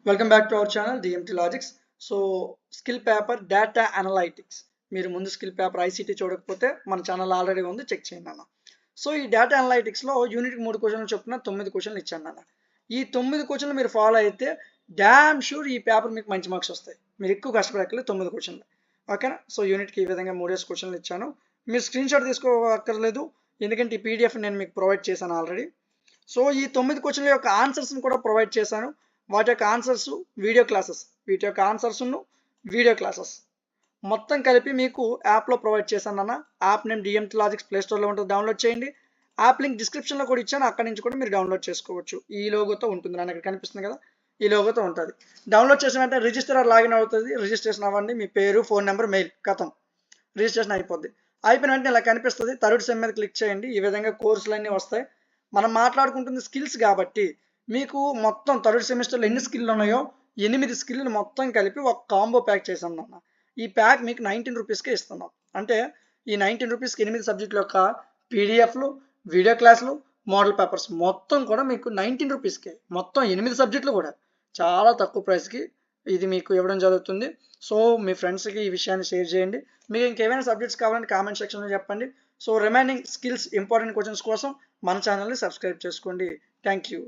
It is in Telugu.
Welcome back to our channel DMT logics. So skill paper data analytics, మీరు ముందు స్కిల్ పేపర్ ఐసీటీ చూడకపోతే మన ఛానల్ ఆల్రెడీ ఉంది, చెక్ చేయండి అన్న. సో ఈ డేటా అనలైటిక్స్లో యూనిట్ 3 క్వశ్చన్లు చొప్పున 9 క్వశ్చన్లు ఇచ్చాను అన్న. ఈ 9 క్వశ్చన్లు మీరు ఫాలో అయితే డ్యామ్ షూర్ ఈ పేపర్ మీకు మంచి మార్క్స్ వస్తాయి. మీరు ఎక్కువ కష్టపడక్కర్లేదు, 9 క్వశ్చన్లు, ఓకేనా. సో యూనిట్కి ఈ విధంగా 3 క్వశ్చన్లు ఇచ్చాను. మీరు స్క్రీన్ షాట్ తీసుకోవక్కర్లేదు, ఎందుకంటే ఈ పీడిఎఫ్ నేను మీకు ప్రొవైడ్ చేశాను ఆల్రెడీ. సో ఈ 9 క్వశ్చన్ల యొక్క ఆన్సర్స్ని కూడా ప్రొవైడ్ చేశాను. వాటి యొక్క ఆన్సర్స్, వీడియో క్లాసెస్, వీటి యొక్క ఆన్సర్స్ను వీడియో క్లాసెస్ మొత్తం కలిపి మీకు యాప్లో ప్రొవైడ్ చేశాను అన్న. App name DMT logics play స్టోర్లో ఉంటుంది, డౌన్లోడ్ చేయండి. యాప్ లింక్ డిస్క్రిప్షన్లో కూడా ఇచ్చాను, అక్కడి నుంచి కూడా మీరు డౌన్లోడ్ చేసుకోవచ్చు. ఈ లోగోతో ఉంటుంది, నాకు ఇక్కడ కనిపిస్తుంది కదా, ఈ లోగోతో ఉంటుంది. డౌన్లోడ్ చేసిన వెంటనే రిజిస్టర్ లాగిన్ అవుతుంది, రిజిస్ట్రేషన్ అవ్వండి. మీ పేరు, ఫోన్ నెంబర్, మెయిల్, కథం రిజిస్ట్రేషన్ అయిపోద్ది. అయిపోయిన వెంటనే ఇలా కనిపిస్తుంది, థర్డ్ సెమ్ మీద క్లిక్ చేయండి. ఈ విధంగా కోర్సులన్నీ వస్తాయి. మనం మాట్లాడుకుంటుంది స్కిల్స్ కాబట్టి మీకు మొత్తం థర్డ్ సెమిస్టర్లో ఎన్ని స్కిల్ ఉన్నాయో 8 స్కిల్లు మొత్తం కలిపి ఒక కాంబో ప్యాక్ చేసాం అన్న. ఈ ప్యాక్ మీకు 19 రూపీస్కే ఇస్తున్నాం. అంటే ఈ 19 రూపీస్కి 8 సబ్జెక్టుల యొక్క పీడిఎఫ్లు, వీడియో క్లాసులు, మోడల్ పేపర్స్ మొత్తం కూడా మీకు 19 రూపీస్కే, మొత్తం 8 సబ్జెక్టులు కూడా చాలా తక్కువ ప్రైస్కి ఇది మీకు ఇవ్వడం జరుగుతుంది. సో మీ ఫ్రెండ్స్కి ఈ విషయాన్ని షేర్ చేయండి. మీకు ఇంకేమైనా సబ్జెక్ట్స్ కావాలంటే కామెంట్ సెక్షన్లో చెప్పండి. So remaining skills, important questions కోసం మన ఛానల్ని సబ్స్క్రైబ్ చేసుకోండి. Thank you.